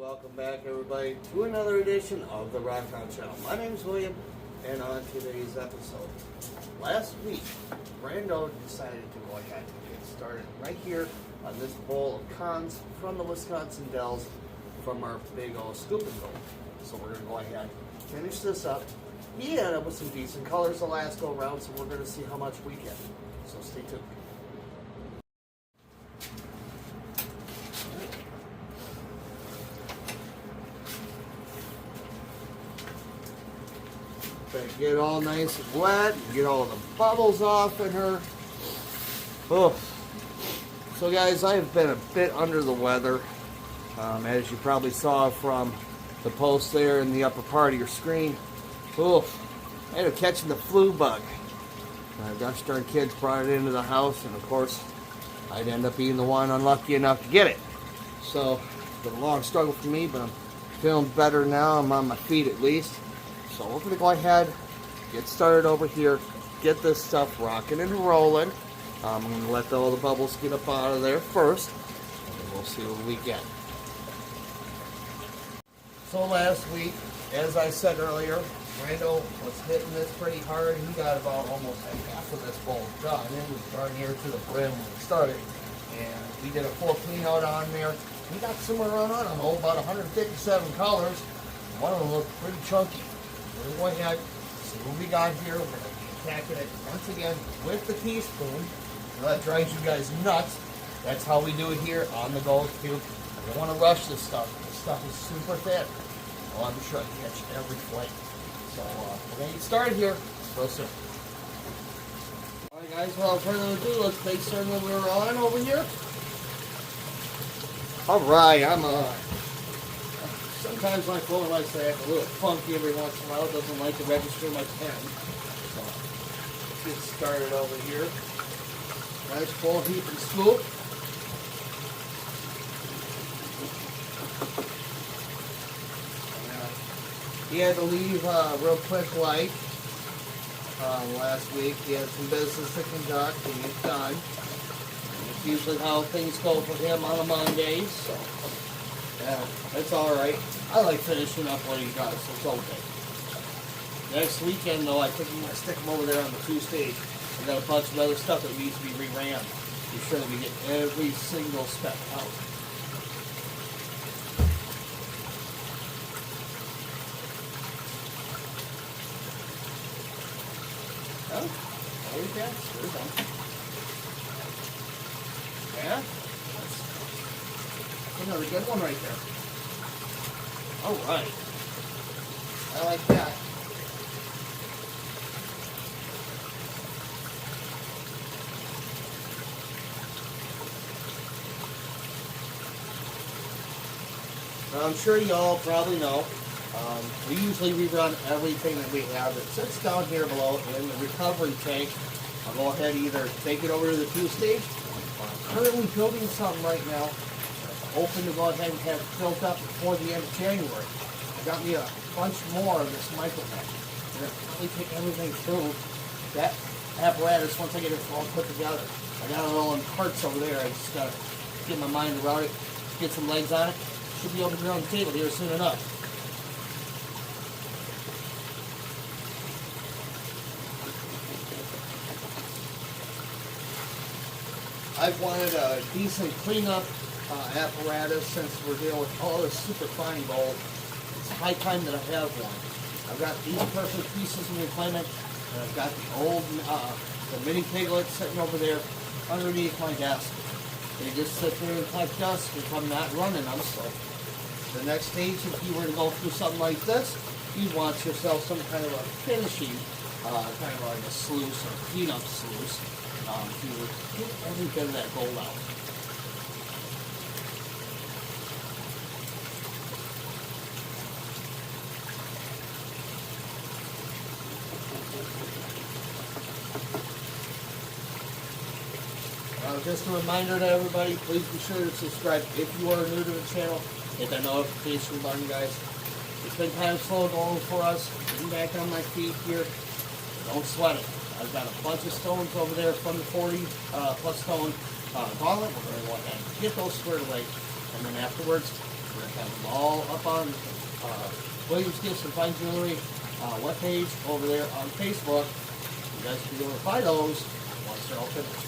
welcome back everybody to another edition of the Rockhound Channel. My name is William, and on today's episode, last week, Brando decided to go ahead and get started right here on this bowl of cons from the Wisconsin Dells from our big old scoop and go. So we're going to go ahead and finish this up. He ended up with some decent colors the last go around, so we're going to see how much we get. So stay tuned. Get all nice and wet, get all the bubbles off in her. Oh. So guys, I have been a bit under the weather, as you probably saw from the post there in the upper part of your screen. Oh, I ended up catching the flu bug. Gosh darn kids brought it into the house, and of course, I'd end up being the one unlucky enough to get it. So, it's been a long struggle for me, but I'm feeling better now. I'm on my feet at least. So we're going to go ahead, get started over here, get this stuff rocking and rolling. I'm going to let all the bubbles get up out of there first, and then we'll see what we get. So last week, as I said earlier, Brando was hitting this pretty hard. He got about almost half of this bowl done. It was darn near to the brim when it started. And we did a full clean out on there. We got somewhere around, I don't know, about 157 colors. One of them looked pretty chunky. We're going to go ahead, see what we got here. We're going to be attacking it once again with the teaspoon. That drives you guys nuts. That's how we do it here on the Gold Cube. I don't want to rush this stuff. This stuff is super thin. I want to be sure I catch every flake. So we're going to get started here real soon. Alright guys, without further ado, let's make certain that we're on over here. Alright, I'm sometimes my phone likes to act a little funky every once in a while. It doesn't like to register my pen. So let's get started over here. Nice full heap and scoop. He had to leave real quick light last week. He had some business to conduct and he's done. And it's usually how things go for him on a Monday. So yeah, that's alright. I like finishing up what he does, so it's okay. Next weekend, though, I think I'm going to stick him over there on the 2-stage. I got a bunch of other stuff that needs to be re-rammed. Be sure that we get every single spec out. Oh, there we go. We're done. Yeah? That's another good one right there. Alright. I like that. Now, I'm sure y'all probably know, we usually rerun everything that we have that sits down here below in the recovery tank. I'll go ahead and either take it over to the 2-stage. I'm currently building something right now. Hoping to go ahead and have it built up before the end of January. I got me a bunch more of this micro-pack. I'm going to probably take everything through that apparatus once I get it all put together. I got it all in parts over there. I just got to get my mind around it, get some legs on it. Should be able to be on the table here soon enough. I've wanted a decent cleanup apparatus since we're dealing with all this super fine gold. It's high time that I have one. I've got these perfect pieces in refinement, and I've got the old, the mini piglets sitting over there underneath my desk. They just sit there and collect dust if I'm not running them. So the next stage, if you were to go through something like this, you'd want yourself some kind of a finishing, kind of like a sluice or cleanup sluice, to get every bit of that gold out. Just a reminder to everybody, please be sure to subscribe if you are new to the channel. Hit that notification button, guys. It's been kind of slow going for us. Getting back on my feet here. Don't sweat it. I've got a bunch of stones over there from the 40 plus stone gauntlet. We're going to go ahead and get those squared away. And then afterwards, We're going to have them all up on Williams Gifts and Fine Jewelry webpage over there on Facebook. You guys can be able to buy those once they're all finished.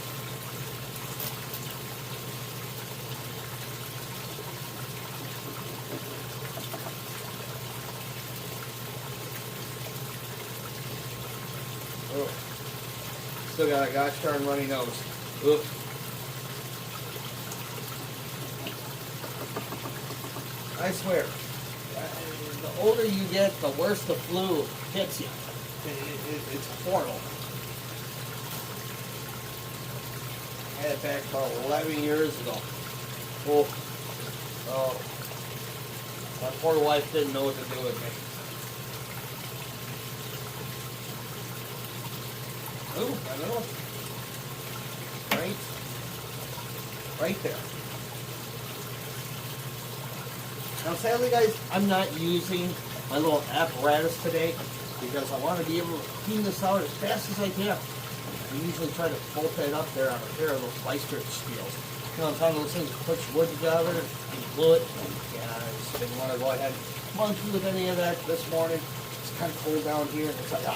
Oh. Still got a gosh darn runny nose. Oops. I swear, the older you get, the worse the flu hits you. It's horrible. I had it back about 11 years ago. Oh, my poor wife didn't know what to do with me. Ooh, I know. Right there. Now, sadly, guys, I'm not using my little apparatus today because I want to be able to clean this out as fast as I can. I usually try to bolt that up there on a pair of those vice grip steels. You know, it's one of those things that puts wood together and you glue it. Yeah, I just didn't want to go ahead and monkey with any of that this morning. It's kind of cold down here, and it's like,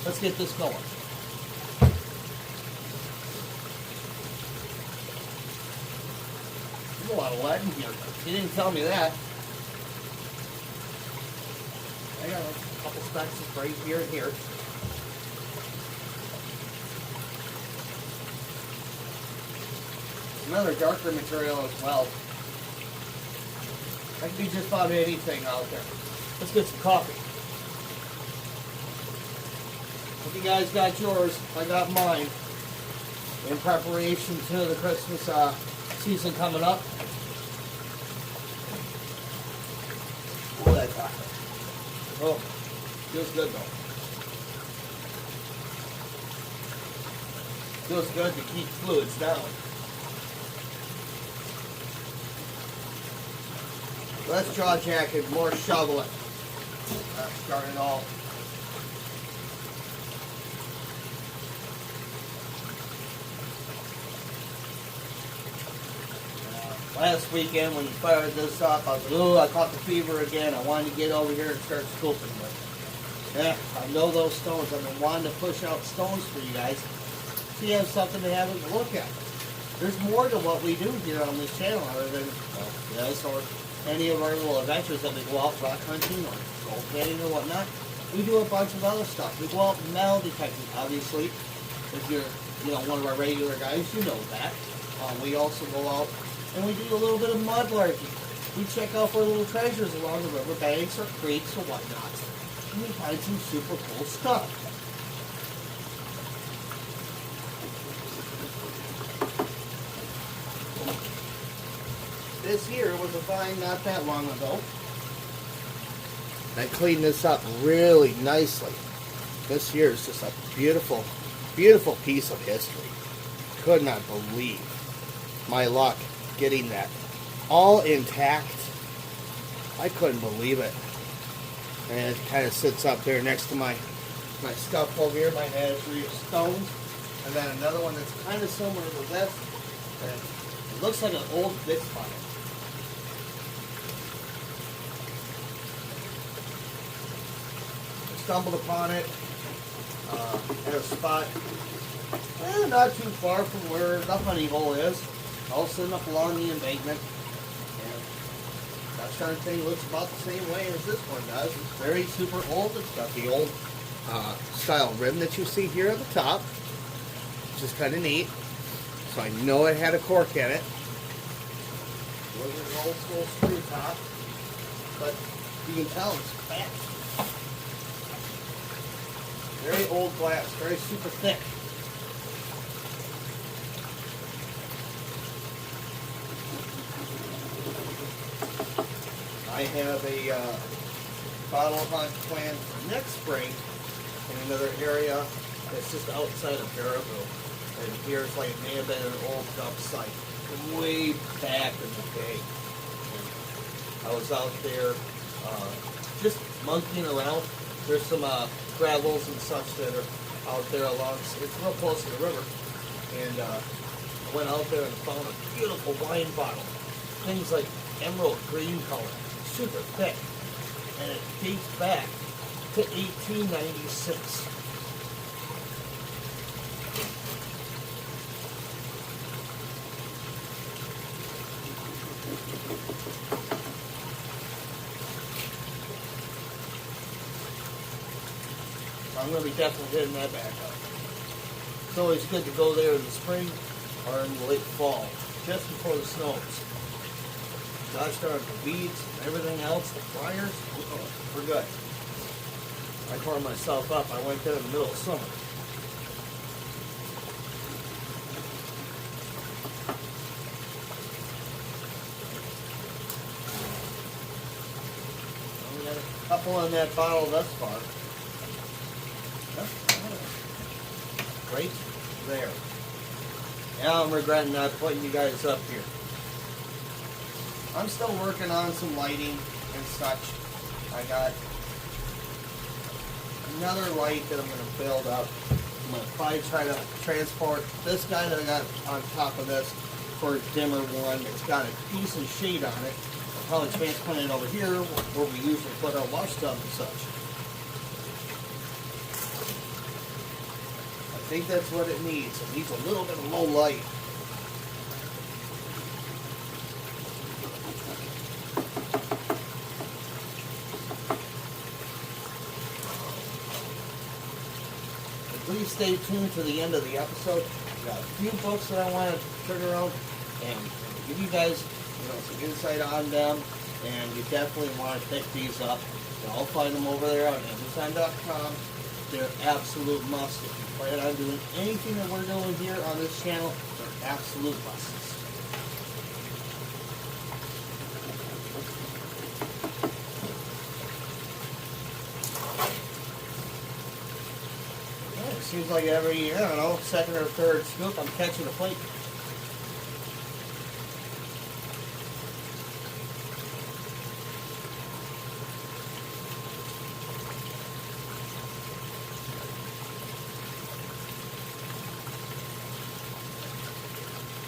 let's get this going. There's a lot of lead in here. He didn't tell me that. I got a couple specks of right here and here. Another darker material as well. That could be just about anything out there. Let's get some coffee. Hope you guys got yours. I got mine. In preparation to the Christmas season coming up. Oh, that's hot. Oh, feels good though. Feels good to keep fluids down. Less jaw jacking, more shoveling. Starting all. Last weekend when you fired this up, I was like, oh, I caught the fever again. I wanted to get over here and start scooping. But yeah, I know those stones. I've been wanting to push out stones for you guys. So you have something to have a look at. There's more to what we do here on this channel other than this or any of our little adventures that we go out rock hunting or gold canning or whatnot. We do a bunch of other stuff. We go out metal detecting, obviously. If you're one of our regular guys, you know that. We also go out and we do a little bit of mud larking. We check out for little treasures along the river banks or creeks or whatnot. And we find some super cool stuff. This here was a find not that long ago. I cleaned this up really nicely. This here is just a beautiful, beautiful piece of history. Could not believe my luck getting that all intact. I couldn't believe it. And it kind of sits up there next to my stuff over here, my menagerie of stones. And then another one that's kind of similar to this. And it looks like an old Vicks bottle. Stumbled upon it at a spot not too far from where the honey hole is, all sitting up along the embankment. And that darn thing looks about the same way as this one does. It's very super old. It's got the old style rim that you see here at the top, which is kind of neat. So I know it had a cork in it. It wasn't an old school screw top, but you can tell it's fat. Very old glass, very super thick. I have a bottle hunt planned for next spring in another area that's just outside of Baraboo. And here's like it may have been an old dump site way back in the day. And I was out there just monkeying around. There's some gravels and such that are out there along. It's real close to the river. And I went out there and found a beautiful wine bottle. Thing's like emerald green color, super thick, and it dates back to 1896. I'm going to be definitely hitting that back up. It's always good to go there in the spring or in the late fall, just before the snows. Gosh darn, the weeds and everything else, the briars, we're good. I tore myself up. I went there in the middle of summer. We got a couple in that bottle thus far. Right there. Now I'm regretting not putting you guys up here. I'm still working on some lighting and such. I got another light that I'm going to build up. I'm going to probably try to transport this guy that I got on top of this for a dimmer one. It's got a decent shade on it. I'll probably transplant it over here where we usually put our wash tub and such. I think that's what it needs. It needs a little bit of low light. Please stay tuned to the end of the episode. I've got a few books that I want to turn around and give you guys, some insight on them. And you definitely want to pick these up. You'll find them over there on Amazon.com. They're absolute must. If you plan on doing anything that we're doing here on this channel, they're absolute musts. Yeah, it seems like every, second or third scoop, I'm catching a flake.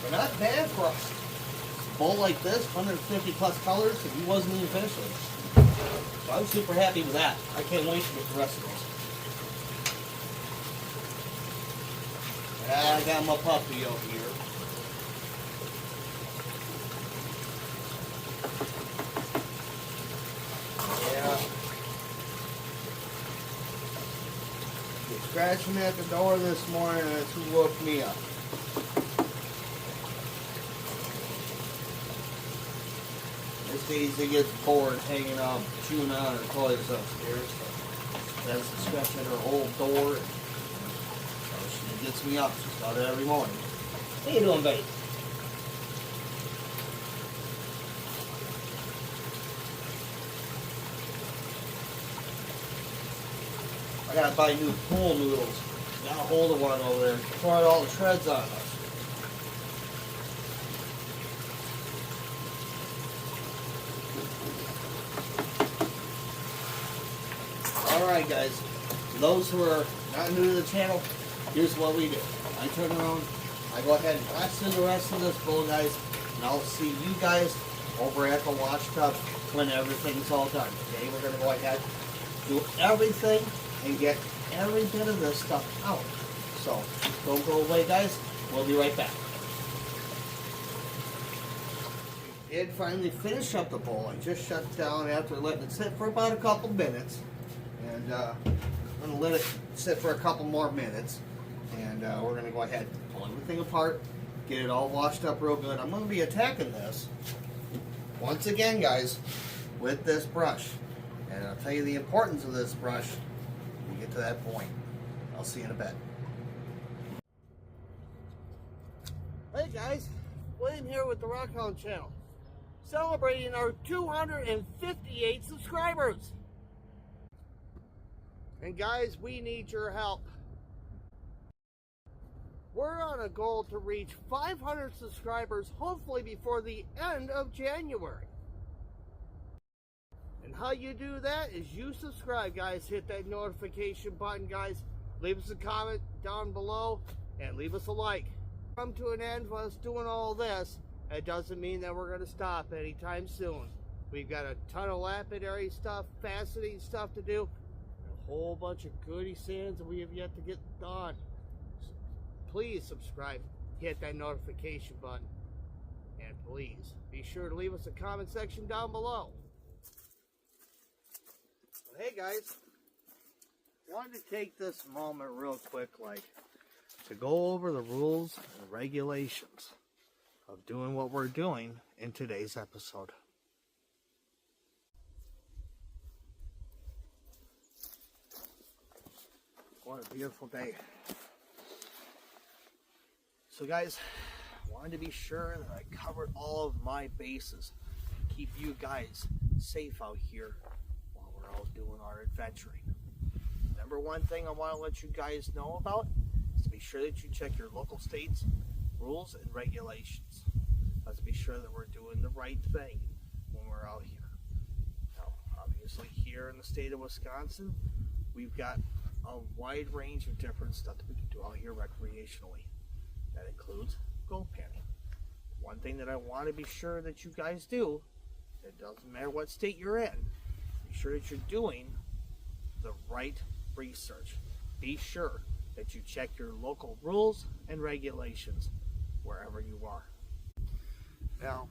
They're not bad for us. A bowl like this, 150 plus colors, and he wasn't even finished with it. So I'm super happy with that. I can't wait to get the rest of those. I got my puppy over here. Yeah. He's scratching at the door this morning, and that's who woke me up. Daisy gets bored hanging out, chewing on her toys upstairs. That's the scratch at her old door. She gets me up just about every morning. How you doing, babe? I gotta buy new pool noodles. Got a hold of one over there. Tore out all the shreds on us. Alright guys, for those who are not new to the channel, here's what we do. I turn around, I go ahead and wash through the rest of this bowl, guys, and I'll see you guys over at the wash tub when everything's all done. Okay, we're going to go ahead, do everything, and get every bit of this stuff out. So, don't go away guys, we'll be right back. We did finally finish up the bowl. I just shut it down after letting it sit for about a couple minutes. And I'm going to let it sit for a couple more minutes. And we're going to go ahead and pull everything apart, get it all washed up real good. I'm going to be attacking this, once again, guys, with this brush. And I'll tell you the importance of this brush when we get to that point. I'll see you in a bit. Hey guys, William here with the Rockhound channel. Celebrating our 258 subscribers. And guys, we need your help. We're on a goal to reach 500 subscribers, hopefully before the end of January. And how you do that is you subscribe, guys. Hit that notification button, guys. Leave us a comment down below and leave us a like. Come to an end of us doing all this. It doesn't mean that we're going to stop anytime soon. We've got a ton of lapidary stuff, faceting stuff to do, and a whole bunch of goody sands that we have yet to get done. So please subscribe, hit that notification button, and please be sure to leave us a comment section down below. Well, hey guys, wanted to take this moment real quick, to go over the rules and regulations of doing what we're doing in today's episode. What a beautiful day. So guys, wanted to be sure that I covered all of my bases. Keep you guys safe out here while we're out doing our adventuring. Number one thing I want to let you guys know about is to be sure that you check your local state's rules and regulations. Let's be sure that we're doing the right thing when we're out here. Now, obviously here in the state of Wisconsin, we've got a wide range of different stuff that we can do out here recreationally. That includes gold panning. One thing that I want to be sure that you guys do, it doesn't matter what state you're in, be sure that you're doing the right research. Be sure that you check your local rules and regulations wherever you are. Now,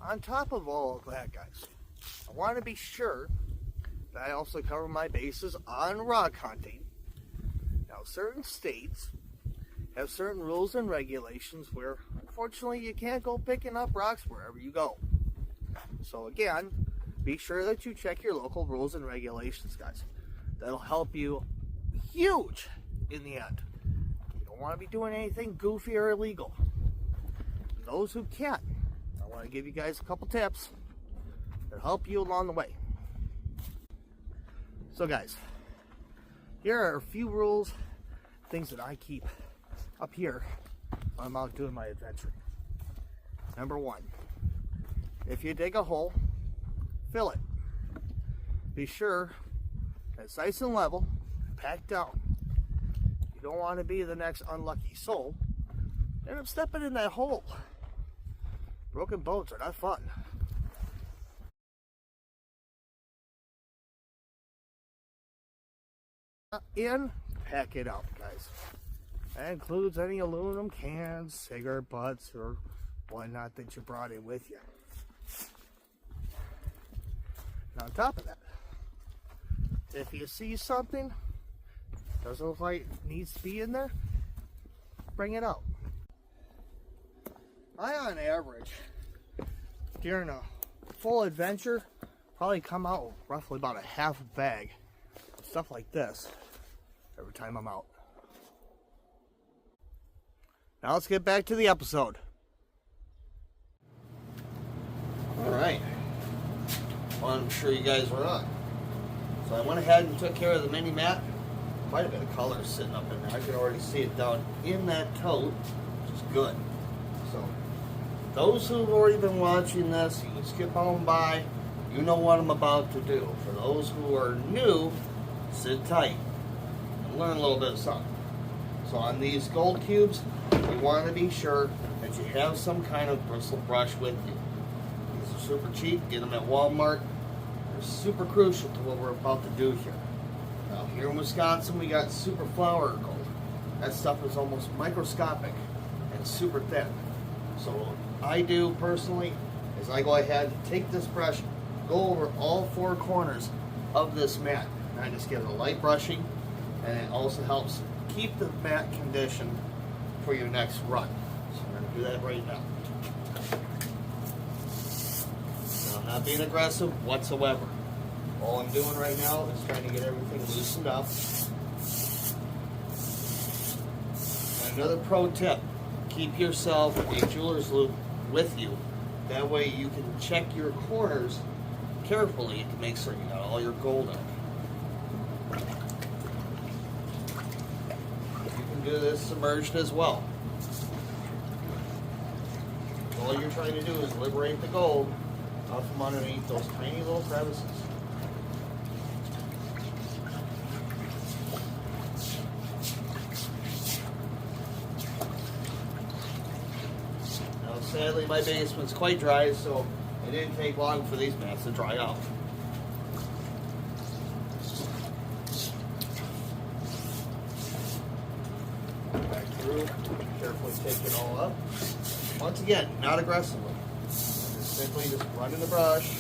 on top of all of that, guys, I want to be sure that I also cover my bases on rock hunting. Now, certain states have certain rules and regulations where, unfortunately, you can't go picking up rocks wherever you go. So again, be sure that you check your local rules and regulations, guys. That'll help you huge in the end. You don't want to be doing anything goofy or illegal. Those who can, I want to give you guys a couple tips that'll help you along the way. So guys, here are a few rules, things that I keep up here when I'm out doing my adventuring. Number one, if you dig a hole, fill it. Be sure that it's nice and level, packed down. You don't want to be the next unlucky soul end up stepping in that hole. Broken bones are not fun. In, pack it out, guys. That includes any aluminum cans, cigarette butts, or whatnot that you brought in with you. And on top of that, if you see something doesn't look like it needs to be in there, bring it out. I, on average, during a full adventure, probably come out with roughly about a half bag of stuff like this every time I'm out. Now let's get back to the episode. Alright. Well, I'm sure you guys were on. So I went ahead and took care of the mini mat. Quite a bit of color sitting up in there. I can already see it down in that tote, which is good. So, those who've already been watching this, you can skip on by. You know what I'm about to do. For those who are new, sit tight and learn a little bit of something. So on these gold cubes, you want to be sure that you have some kind of bristle brush with you. These are super cheap. Get them at Walmart. They're super crucial to what we're about to do here. Now here in Wisconsin, we got super flower gold. That stuff is almost microscopic and super thin. So what I do personally is I go ahead and take this brush, go over all four corners of this mat. And I just give it a light brushing, and it also helps keep the mat conditioned for your next run. So we're going to do that right now. Now, I'm not being aggressive whatsoever. All I'm doing right now is trying to get everything loosened up. And another pro tip, keep yourself a jeweler's loupe with you. That way you can check your corners carefully to make sure you got all your gold in. You can do this submerged as well. All you're trying to do is liberate the gold out from underneath those tiny little crevices. Sadly, my basement's quite dry, so it didn't take long for these mats to dry out. Back through, carefully take it all up. Once again, not aggressively. Just simply just running the brush,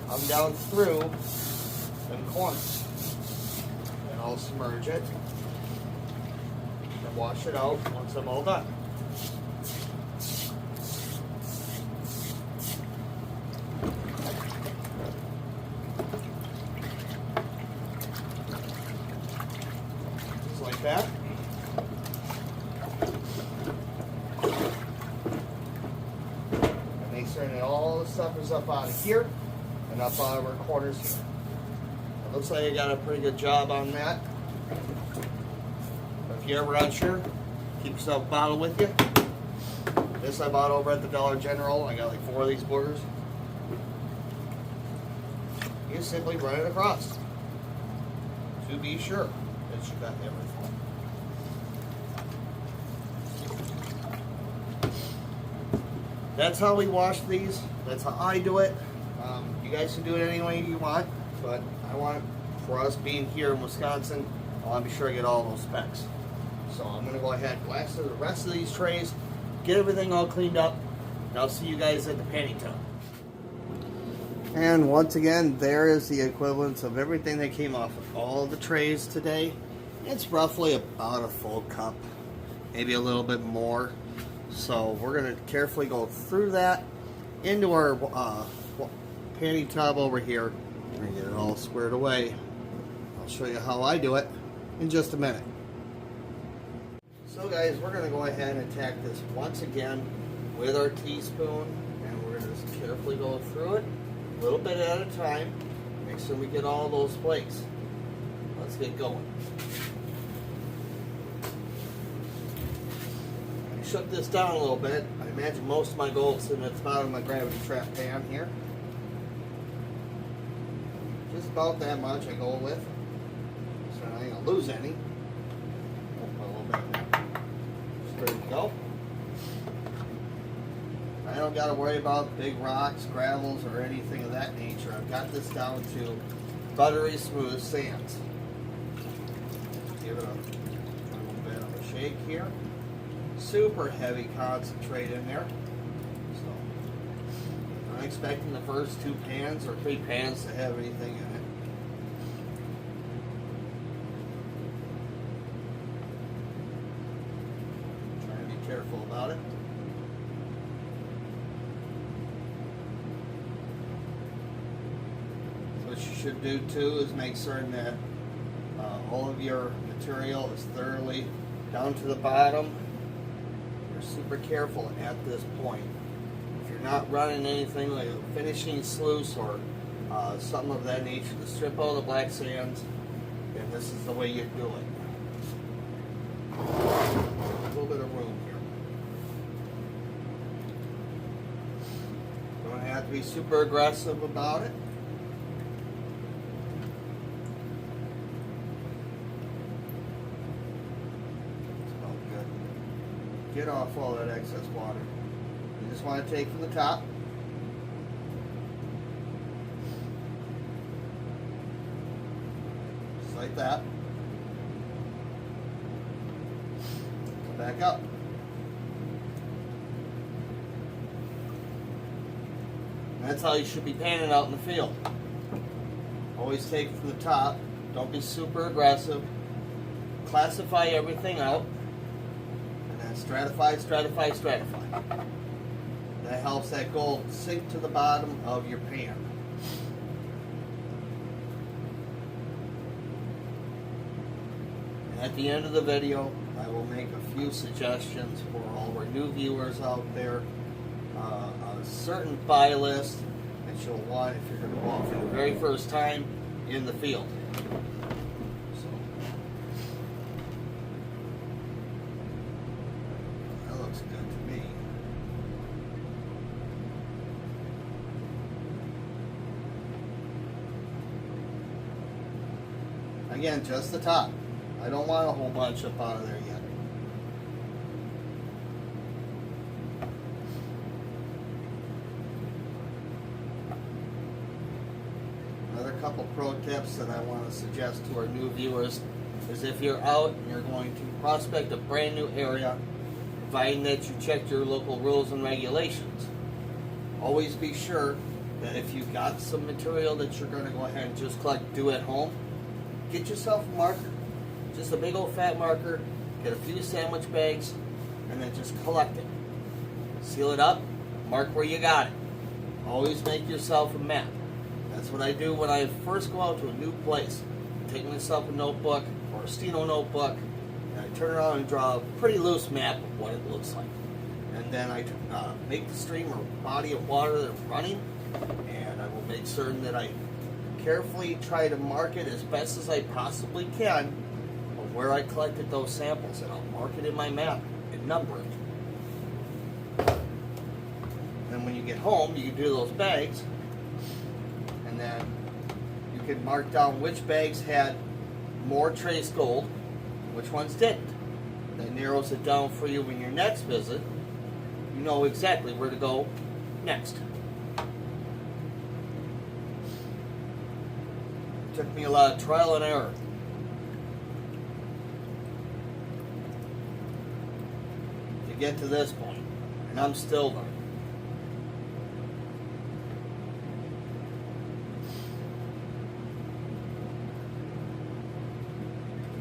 come down through them corners. Then I'll submerge it and wash it out once I'm all done. Just like that. Make sure that all the stuff is up out of here and up out of our corners here. It looks like I got a pretty good job on that. If you're ever unsure, keep yourself a bottle with you. This I bought over at the Dollar General. I got like 4 of these borders. You simply run it across to be sure that you got everything. That's how we wash these. That's how I do it. You guys can do it any way you want, but I want, for us being here in Wisconsin, I want to be sure I get all those specs. So I'm going to go ahead and glass through the rest of these trays, get everything all cleaned up, and I'll see you guys at the panty tub. And once again, there is the equivalence of everything that came off of all the trays today. It's roughly about a full cup, maybe a little bit more. So we're going to carefully go through that into our panty tub over here and get it all squared away. I'll show you how I do it in just a minute. So guys, we're going to go ahead and attack this once again with our teaspoon, and we're going to just carefully go through it a little bit at a time. Make sure we get all those flakes. Let's get going. Shook this down a little bit. I imagine most of my gold is sitting at the bottom of my gravity trap pan here. Just about that much I go with. So I ain't gonna lose any. Put a little bit more. Just ready to go. I don't gotta worry about big rocks, gravels, or anything of that nature. I've got this down to buttery smooth sands. Give it a little bit of a shake here. Super heavy concentrate in there. So I'm expecting the first 2 pans or 3 pans to have anything in it. Try to be careful about it. So what you should do too is make certain that all of your material is thoroughly down to the bottom. Super careful at this point. If you're not running anything like a finishing sluice or something of that nature to strip all the black sands, then this is the way you do it. A little bit of room here. Don't have to be super aggressive about it. Get off all that excess water. You just want to take from the top. Just like that. Come back up. And that's how you should be panning out in the field. Always take from the top. Don't be super aggressive. Classify everything out. Stratify, stratify, stratify. That helps that gold sink to the bottom of your pan. At the end of the video, I will make a few suggestions for all our new viewers out there. A certain buy list that you'll want if you're going to go out for the very first time in the field. Again, just the top. I don't want a whole bunch up out of there yet. couple pro tips that I want to suggest to our new viewers is if you're out and you're going to prospect a brand new area, providing that you check your local rules and regulations, always be sure that if you've got some material that you're going to go ahead and just do at home, get yourself a marker. Just a big old fat marker, get a few sandwich bags, and then just collect it. Seal it up, mark where you got it. Always make yourself a map. That's what I do when I first go out to a new place. I take myself a notebook or a Steno notebook, and I turn around and draw a pretty loose map of what it looks like. And then I make the stream or body of water that's running, and I will make certain that I carefully try to mark it as best as I possibly can of where I collected those samples, and I'll mark it in my map and number it. And when you get home, you can do those bags, and then you can mark down which bags had more trace gold, which ones didn't. That narrows it down for you when your next visit. You know exactly where to go next. It took me a lot of trial and error to get to this point, and I'm still learning.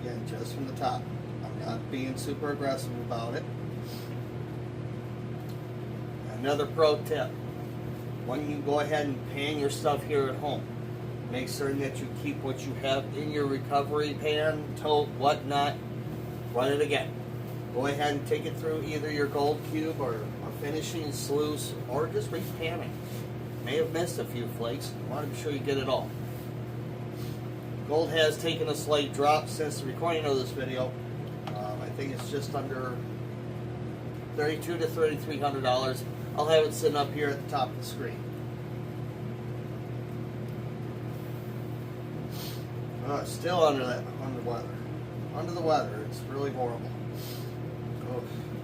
Again, just from the top. I'm not being super aggressive about it. Another pro tip, when you go ahead and pan your stuff here at home, make certain that you keep what you have in your recovery pan, tote, whatnot, run it again. Go ahead and take it through either your gold cube or a finishing sluice, or just re-pan it. May have missed a few flakes. You want to be sure you get it all. Gold has taken a slight drop since the recording of this video. I think it's just under $3,200 to $3,300. I'll have it sitting up here at the top of the screen. It's still under the weather. Under the weather, it's really horrible. Oh,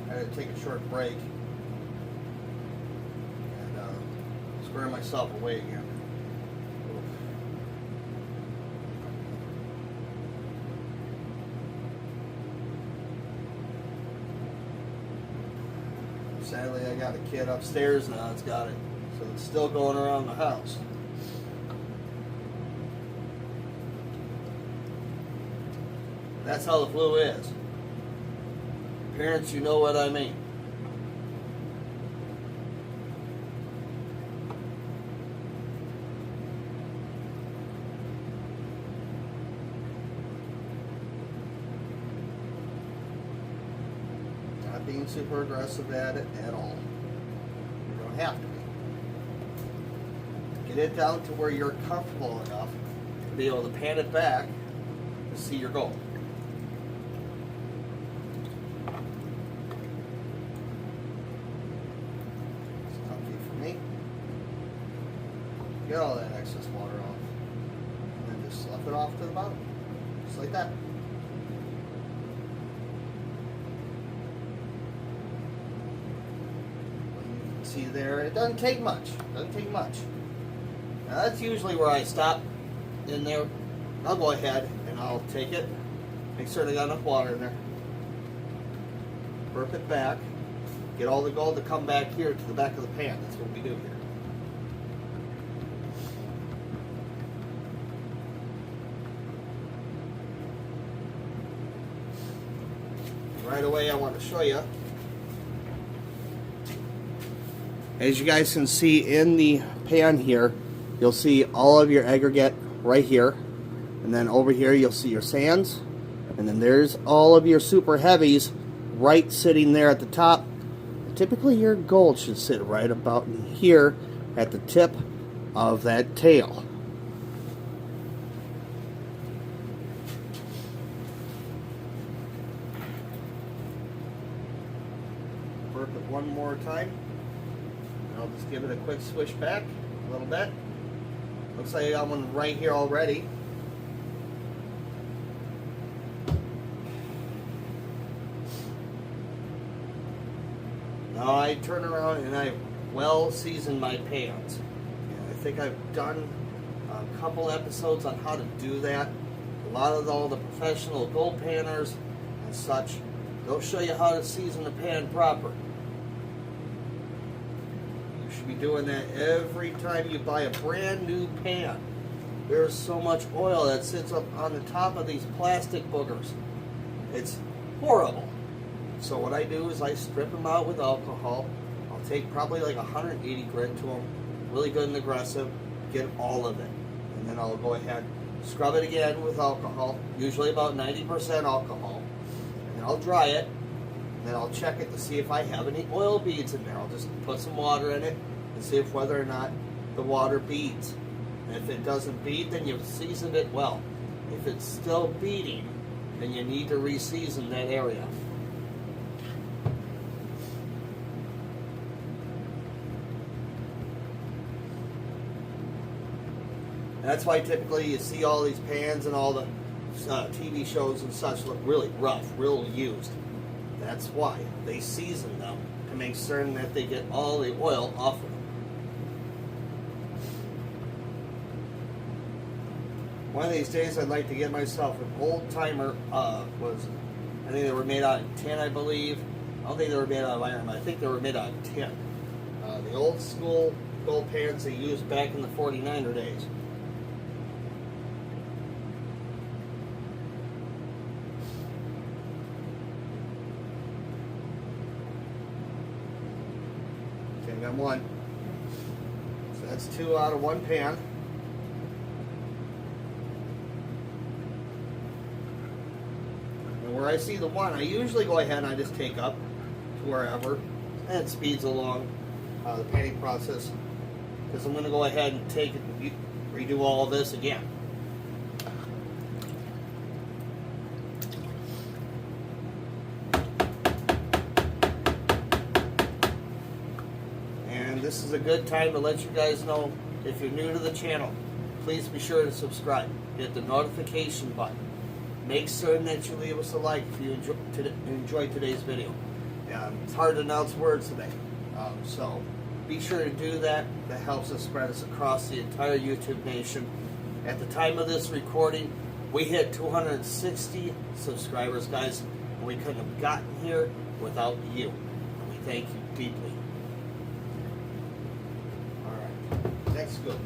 I had to take a short break and square myself away again. Sadly, I got a kid upstairs now that's got it, so it's still going around the house. That's how the flu is. Parents, you know what I mean. Not being super aggressive at it at all. You don't have to be. Get it down to where you're comfortable enough to be able to pan it back to see your goal. It's comfy for me. Get all that excess water off. And then just slough it off to the bottom. Just like that. See there, it doesn't take much. Now that's usually where I stop in there. I'll go ahead and I'll take it, make sure I got enough water in there, burp it back, get all the gold to come back here to the back of the pan. That's what we do here. Right away I want to show you. As you guys can see in the pan here, you'll see all of your aggregate right here. And then over here you'll see your sands. And then there's all of your super heavies right sitting there at the top. Typically your gold should sit right about in here at the tip of that tail. Burp it one more time. I'll just give it a quick swish back a little bit. Looks like I got one right here already. Now I turn around and I well season my pans. And I think I've done couple episodes on how to do that. A lot of all the professional gold panners and such, they'll show you how to season the pan proper. You should be doing that every time you buy a brand new pan. There's so much oil that sits up on the top of these plastic boogers. It's horrible. So what I do is I strip them out with alcohol. I'll take probably like 180 grit to them, really good and aggressive, get all of it. And then I'll go ahead, scrub it again with alcohol, usually about 90% alcohol. And then I'll dry it, and then I'll check it to see if I have any oil beads in there. I'll just put some water in it and see if whether or not the water beads. And if it doesn't bead, then you've seasoned it well. If it's still beading, then you need to re-season that area. That's why typically you see all these pans and all the TV shows and such look really rough, real used. That's why they season them to make certain that they get all the oil off of them. One of these days I'd like to get myself an old timer, I think they were made out of tin, I believe. I don't think they were made out of iron, but I think they were made out of tin. The old school gold pans they used back in the 49er days. Okay, got one. So that's 2 out of 1 pan. Where I see the one, I usually go ahead and I just take up to wherever, and it speeds along the panning process, because I'm going to go ahead and take it and redo all of this again. And this is a good time to let you guys know, if you're new to the channel, please be sure to subscribe, hit the notification button. Make certain that you leave us a like if you enjoyed today's video. It's hard to announce words today, so be sure to do that. That helps us spread us across the entire YouTube nation. At the time of this recording, we hit 260 subscribers, guys, and we couldn't have gotten here without you. And we thank you deeply. All right, next scoop.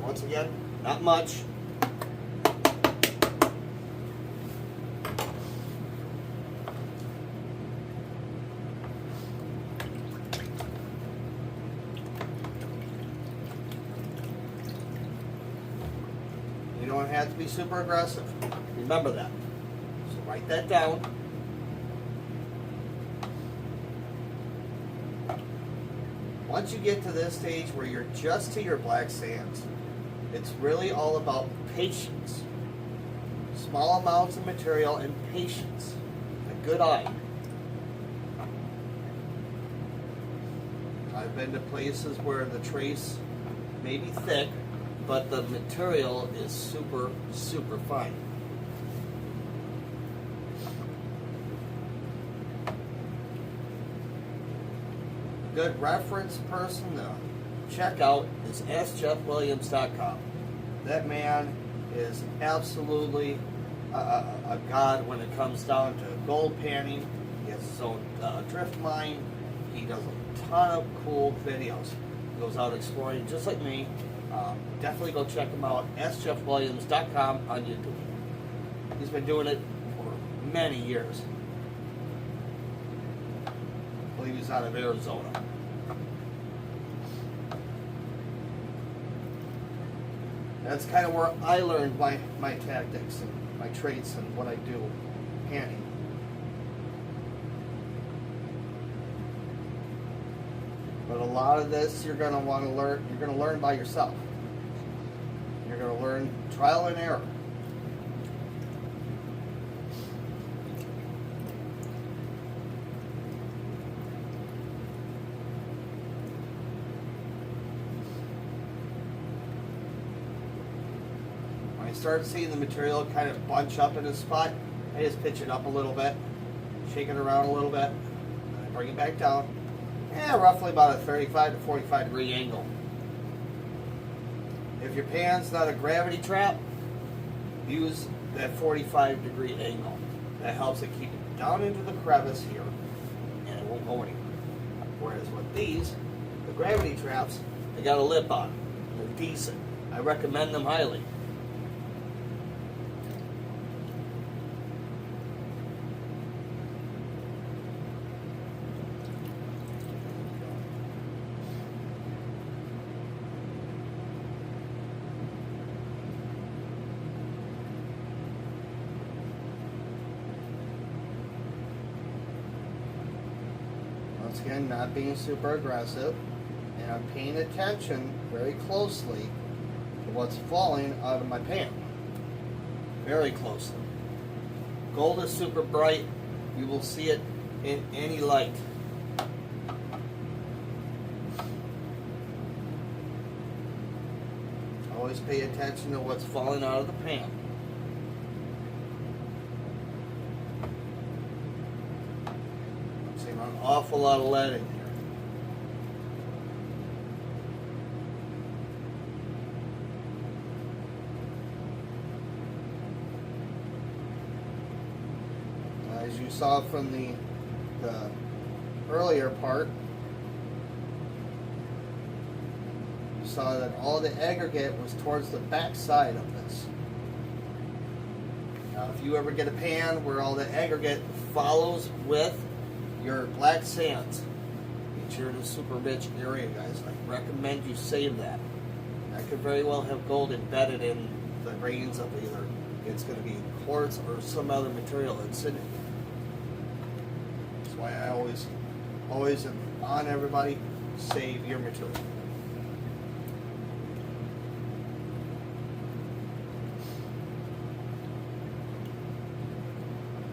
Once again, not much. You don't have to be super aggressive. Remember that. So write that down. Once you get to this stage where you're just to your black sands, it's really all about patience. Small amounts of material and patience. A good eye. I've been to places where the trace may be thick, but the material is super, super fine. Good reference person to check out is AskJeffWilliams.com. That man is absolutely a god when it comes down to gold panning. He has his own drift mine. He does a ton of cool videos. He goes out exploring just like me. Definitely go check him out. AskJeffWilliams.com on YouTube. He's been doing it for many years. I believe he's out of Arizona. That's kind of where I learned my tactics and my traits and what I do panning. But a lot of this you're going to want to learn. You're going to learn by yourself. You're going to learn trial and error. When I start seeing the material kind of bunch up in a spot, I just pitch it up a little bit, shake it around a little bit, and I bring it back down. roughly about a 35 to 45 degree angle. If your pan's not a gravity trap, use that 45 degree angle. That helps it keep it down into the crevice here, and it won't go anywhere. Whereas with these, the gravity traps, they got a lip on them. They're decent. I recommend them highly. Once again, not being super aggressive, and I'm paying attention very closely to what's falling out of my pan. Very closely. Gold is super bright. You will see it in any light. Always pay attention to what's falling out of the pan. An awful lot of lead in here. As you saw from the earlier part, you saw that all the aggregate was towards the back side of this. Now, if you ever get a pan where all the aggregate follows with your black sands, make sure it's a super rich area, guys. I recommend you save that. That could very well have gold embedded in the grains of either it's going to be quartz or some other material that's in it. That's why I always am on everybody, save your material.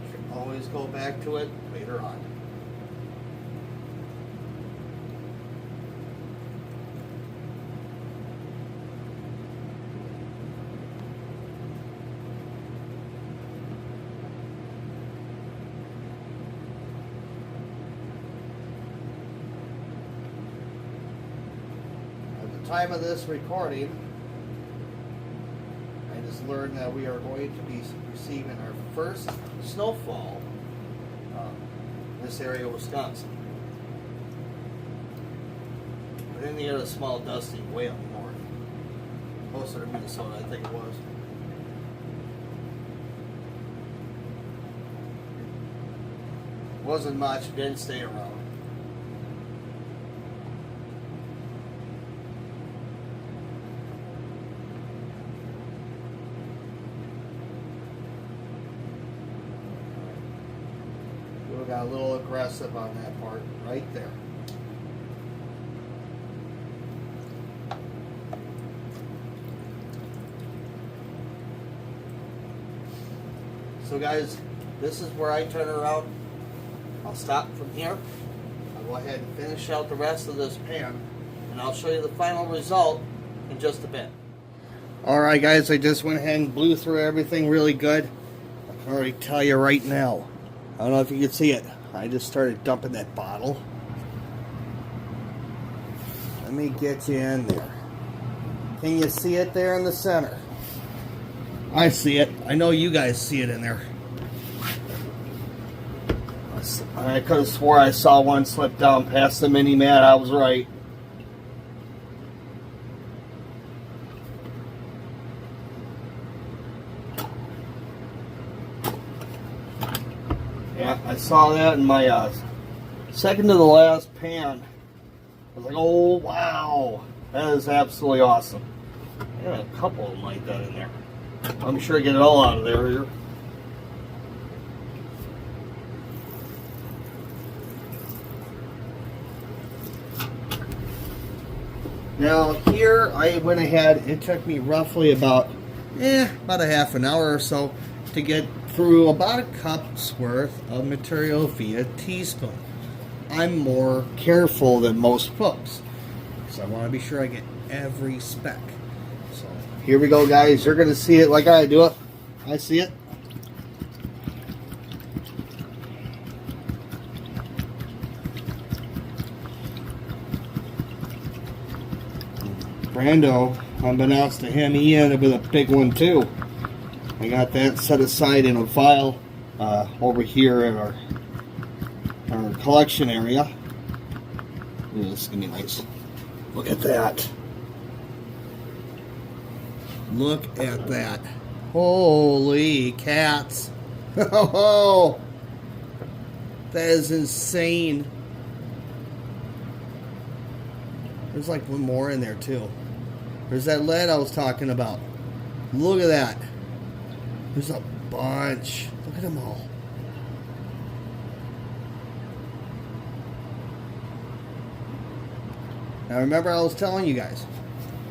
You should always go back to it later on. Time of this recording, I just learned that we are going to be receiving our first snowfall in this area of Wisconsin. But then you got a small dusting way up north, closer to Minnesota, I think it was. Wasn't much, didn't stay around. Got a little aggressive on that part right there. So guys, this is where I turn around. I'll stop from here. I'll go ahead and finish out the rest of this pan, and I'll show you the final result in just a bit. Alright guys, I just went ahead and blew through everything really good. I can already tell you right now, I don't know if you can see it. I just started dumping that bottle. Let me get you in there. Can you see it there in the center? I see it. I know you guys see it in there. I could have swore I saw one slip down past the mini mat. I was right. Yeah, I saw that in my second to the last pan. I was like, oh wow, that is absolutely awesome. I got a couple of them like that in there. I'm sure I get it all out of there here. Now here I went ahead, it took me roughly about a half an hour or so to get through about a cup's worth of material via teaspoon. I'm more careful than most folks, so I want to be sure I get every speck. So here we go guys, you're going to see it like I do it. I see it. Brando, unbeknownst to him, he ended with a big one too. I got that set aside in a file over here in our collection area. This is gonna be nice. Look at that. Look at that. Holy cats. Oh, that is insane. There's like one more in there too. There's that lead I was talking about. Look at that. There's a bunch. Look at them all. Now remember I was telling you guys,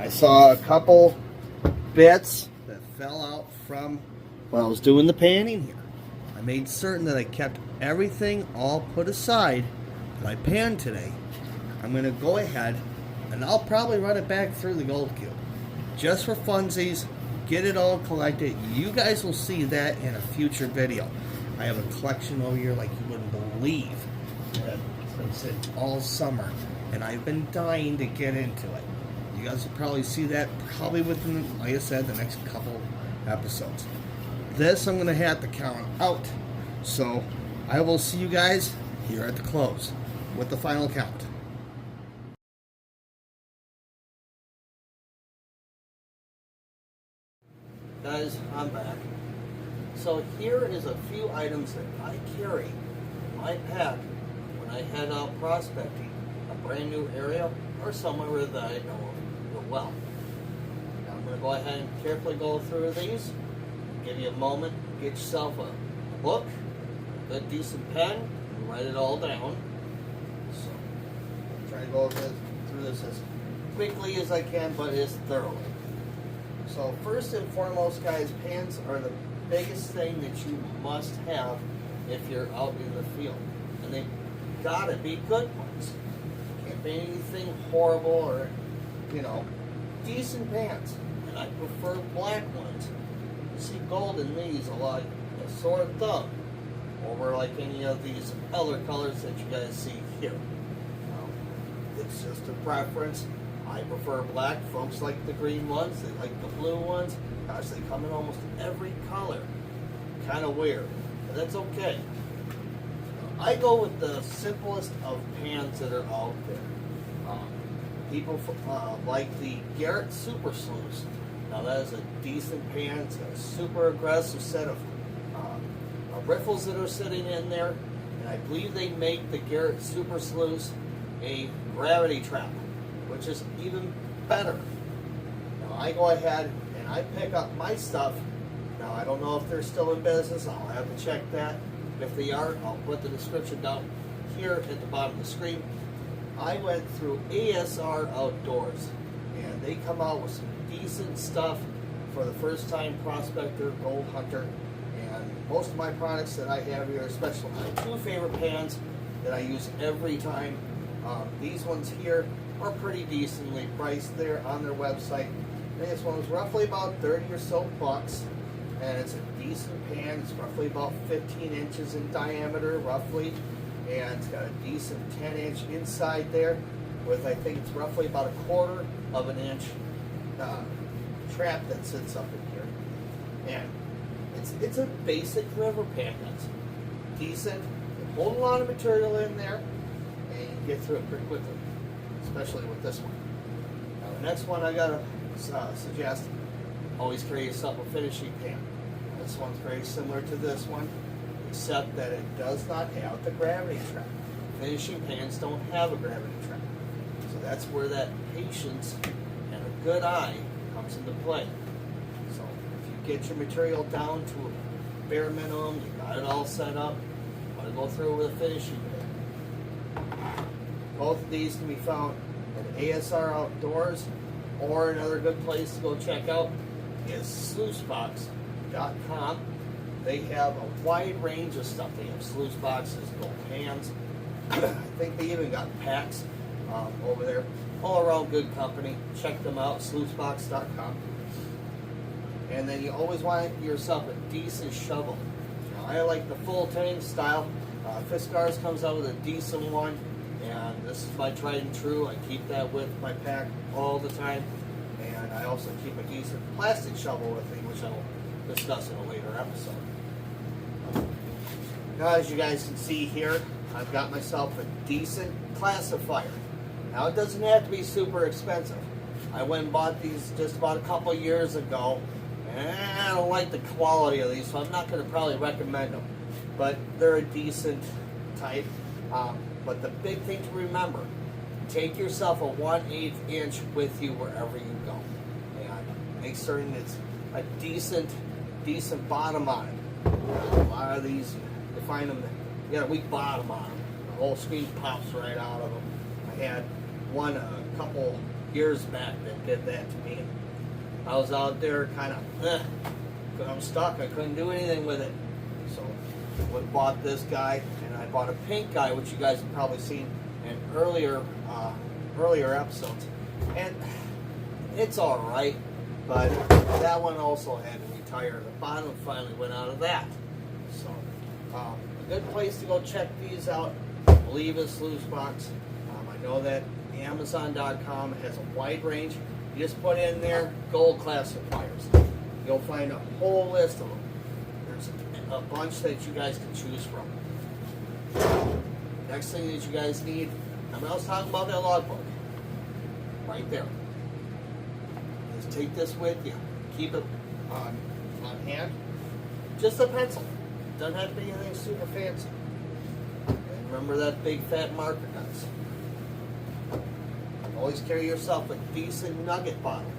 I saw a couple bits that fell out from when I was doing the panning here. I made certain that I kept everything all put aside that I panned today. I'm going to go ahead and I'll probably run it back through the Gold Cube. Just for funsies, get it all collected. You guys will see that in a future video. I have a collection over here like you wouldn't believe. It's been sitting all summer and I've been dying to get into it. You guys will probably see that probably within, like I said, the next couple episodes. This I'm going to have to count out. So I will see you guys here at the close with the final count. Guys, I'm back. So here is a few items that I carry in my pack when I head out prospecting a brand new area or somewhere that I know of well. Now I'm going to go ahead and carefully go through these. Give you a moment, get yourself a book, a good decent pen, and write it all down. So I'm trying to go through this as quickly as I can, but as thoroughly. So first and foremost, guys, pans are the biggest thing that you must have if you're out in the field. And they gotta be good ones. Can't be anything horrible or, decent pans. And I prefer black ones. You see gold in these a lot, a sore thumb over like any of these other colors that you guys see here. It's just a preference. I prefer black. Folks like the green ones. They like the blue ones. Gosh, they come in almost every color. Kind of weird, but that's okay. I go with the simplest of pans that are out there. People like the Garrett Super Sluice. Now that is a decent pan. It's got a super aggressive set of riffles that are sitting in there. And I believe they make the Garrett Super Sluice a gravity trap, which is even better. Now I go ahead and I pick up my stuff. Now I don't know if they're still in business. I'll have to check that. If they are, I'll put the description down here at the bottom of the screen. I went through ASR Outdoors, and they come out with some decent stuff for the first time prospector, gold hunter, and most of my products that I have here are special. My two favorite pans that I use every time. These ones here are pretty decently priced there on their website. This one was roughly about 30 or so bucks, and it's a decent pan. It's roughly about 15 inches in diameter, roughly, and it's got a decent 10-inch inside there with, I think it's roughly about 1/4 of an inch trap that sits up in here. And it's a basic river pan that's decent. It holds a lot of material in there, and you can get through it pretty quickly, especially with this one. Now the next one I gotta suggest, always carry yourself a finishing pan. This one's very similar to this one, except that it does not have the gravity trap. Finishing pans don't have a gravity trap. So that's where that patience and a good eye comes into play. So if you get your material down to a bare minimum, you got it all set up, you want to go through with a finishing pan. Both of these can be found at ASR Outdoors, or another good place to go check out is sluicebox.com. They have a wide range of stuff. They have sluice boxes, gold pans. I think they even got packs over there. All around good company. Check them out, sluicebox.com. And then you always want yourself a decent shovel. Now, I like the full tank style. Fiskars comes out with a decent one, and this is my tried and true. I keep that with my pack all the time. And I also keep a decent plastic shovel with me, which I'll discuss in a later episode. Now, as you guys can see here, I've got myself a decent classifier. Now, it doesn't have to be super expensive. I went and bought these just about a couple years ago, and I don't like the quality of these, so I'm not going to probably recommend them. But they're a decent type. But the big thing to remember, take yourself a 1/8 inch with you wherever you go. And make certain it's a decent bottom on it. A lot of these, you find them, you got a weak bottom on them. The whole screen pops right out of them. I had one a couple years back that did that to me. I was out there kind of, I'm stuck. I couldn't do anything with it. So I bought this guy, and I bought a pink guy, which you guys have probably seen in earlier episodes. And it's all right, but that one also had to retire. The bottom finally went out of that. So a good place to go check these out, I believe, is Sluice Box. I know that Amazon.com has a wide range. You just put in there gold classifiers. You'll find a whole list of them. There's a bunch that you guys can choose from. Next thing that you guys need, I was talking about that logbook. Right there. Just take this with you. Keep it on hand. Just a pencil. Doesn't have to be anything super fancy. And remember that big fat marker guys. Always carry yourself a decent nugget bottle,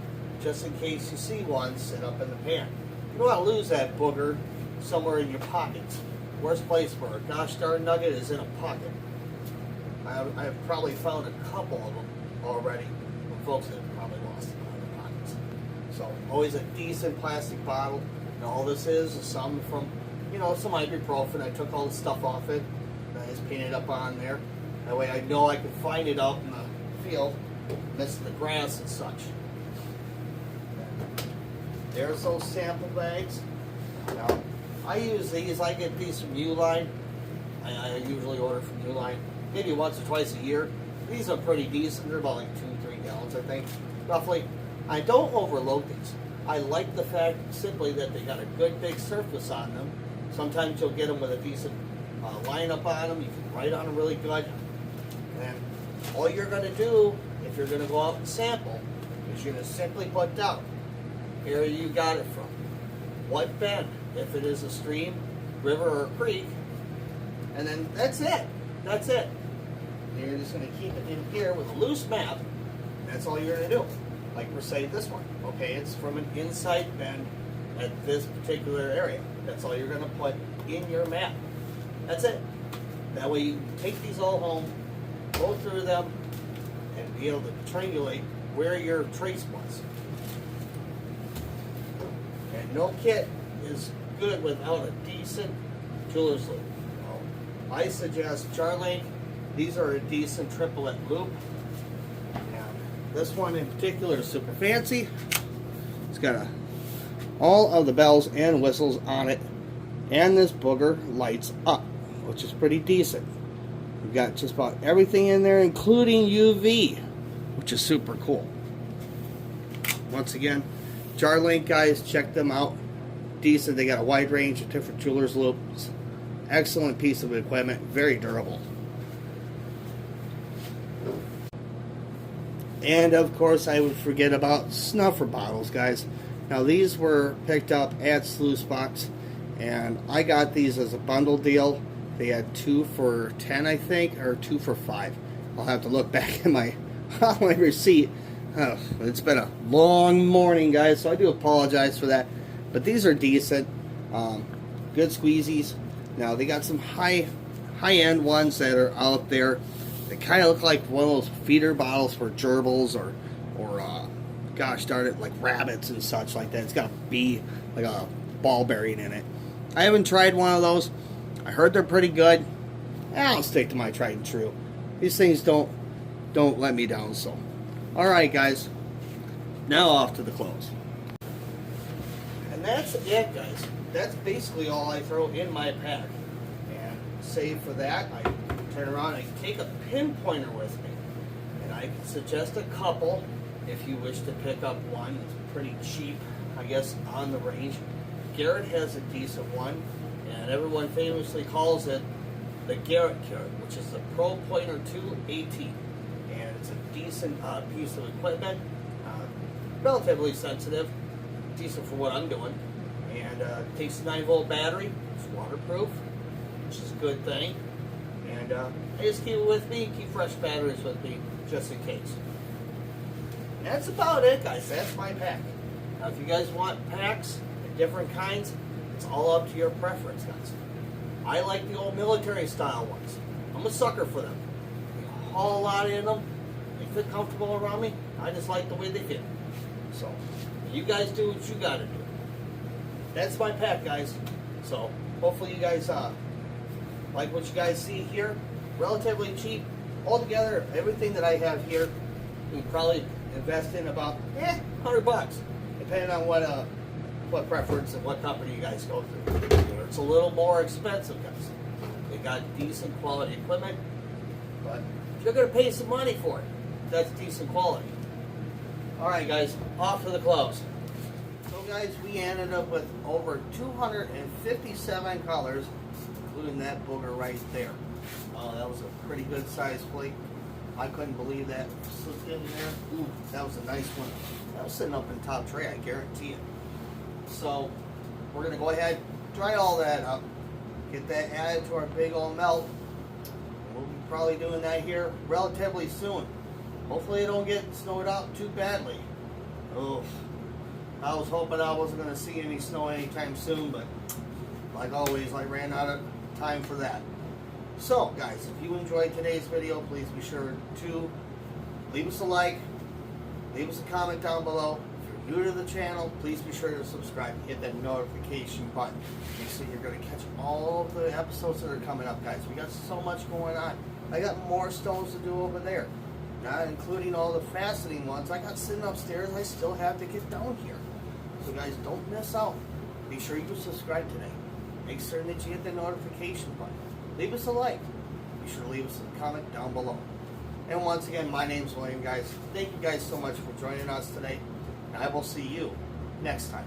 just in case you see one sit up in the pan. You don't want to lose that booger somewhere in your pockets. Worst place for a gosh darn nugget is in a pocket. I've probably found a couple of them already, from folks that have probably lost them out of their pockets. So always a decent plastic bottle. And all this is some from, some ibuprofen. I took all the stuff off it, and I just painted up on there. That way I know I can find it out in the field, amidst the grass and such. There's those sample bags. Now, I use these. I get these from Uline. I usually order from Uline maybe once or twice a year. These are pretty decent. They're about like 2-3 gallons, I think, roughly. I don't overload these. I like the fact simply that they got a good big surface on them. Sometimes you'll get them with a decent lineup on them. You can write on them really good. And all you're going to do, if you're going to go out and sample, is you're going to simply put down where you got it from, what bend, if it is a stream, river, or creek, and then that's it. That's it. You're just going to keep it in here with a loose map. That's all you're going to do. Like for say this one. Okay, it's from an inside bend at this particular area. That's all you're going to put in your map. That's it. That way you can take these all home, go through them, and be able to triangulate where your trace was. And no kit is good without a decent jeweler's loop. I suggest Jar-Link. These are a decent triplet loop. And this one in particular is super fancy. It's got all of the bells and whistles on it. And this booger lights up, which is pretty decent. We've got just about everything in there, including UV, which is super cool. Once again, Jar-Link guys, check them out. Decent. They got a wide range of different jeweler's loops. Excellent piece of equipment, very durable. And of course, I would forget about snuffer bottles, guys. Now these were picked up at Sluice Box, and I got these as a bundle deal. They had 2 for $10, I think, or 2 for $5. I'll have to look back at my receipt. It's been a long morning, guys, so I do apologize for that. But these are decent, good squeezies. Now they got some high-end ones that are out there. They kind of look like one of those feeder bottles for gerbils or gosh darn it, like rabbits and such like that. It's got a bee, like a ball bearing in it. I haven't tried one of those. I heard they're pretty good. I'll stick to my tried and true. These things don't let me down. So, all right, guys. Now off to the close. And that's it, guys. That's basically all I throw in my pack. And save for that, I turn around and I take a pinpointer with me. And I can suggest a couple if you wish to pick up one. It's pretty cheap, I guess, on the range. Garrett has a decent one, and everyone famously calls it the Garrett Carrot, which is the Pro Pointer 2 AT. And it's a decent piece of equipment, relatively sensitive, decent for what I'm doing. And takes a 9-volt battery, it's waterproof, which is a good thing. And I just keep it with me, keep fresh batteries with me, just in case. That's about it, guys. That's my pack. Now, if you guys want packs and different kinds, it's all up to your preference, guys. I like the old military style ones. I'm a sucker for them. They haul a lot in them. They fit comfortable around me. I just like the way they fit. So, you guys do what you gotta do. That's my pack, guys. So, hopefully you guys like what you guys see here. Relatively cheap. Altogether, everything that I have here, you can probably invest in about $100, depending on what preference and what company you guys go through. It's a little more expensive, guys. They got decent quality equipment, but if you're gonna pay some money for it, that's decent quality. All right, guys, off to the close. So, guys, we ended up with over 257 colors, including that booger right there. That was a pretty good size plate. I couldn't believe that slipped in there. Ooh, that was a nice one. That was sitting up in top tray, I guarantee it. So we're gonna go ahead, dry all that up, get that added to our big old melt. We'll be probably doing that here relatively soon. Hopefully it don't get snowed out too badly. Oh, I was hoping I wasn't gonna see any snow anytime soon, but like always, I ran out of time for that. So, guys, if you enjoyed today's video, please be sure to leave us a like, leave us a comment down below. If you're new to the channel, please be sure to subscribe and hit that notification button. Make sure you're going to catch all of the episodes that are coming up, guys. We got so much going on. I got more stones to do over there, not including all the faceting ones I got sitting upstairs. I still have to get down here. So, guys, don't miss out. Be sure you subscribe today. Make certain that you hit the notification button. Leave us a like. Be sure to leave us a comment down below. And once again, my name's William, guys. Thank you guys so much for joining us today. And I will see you next time.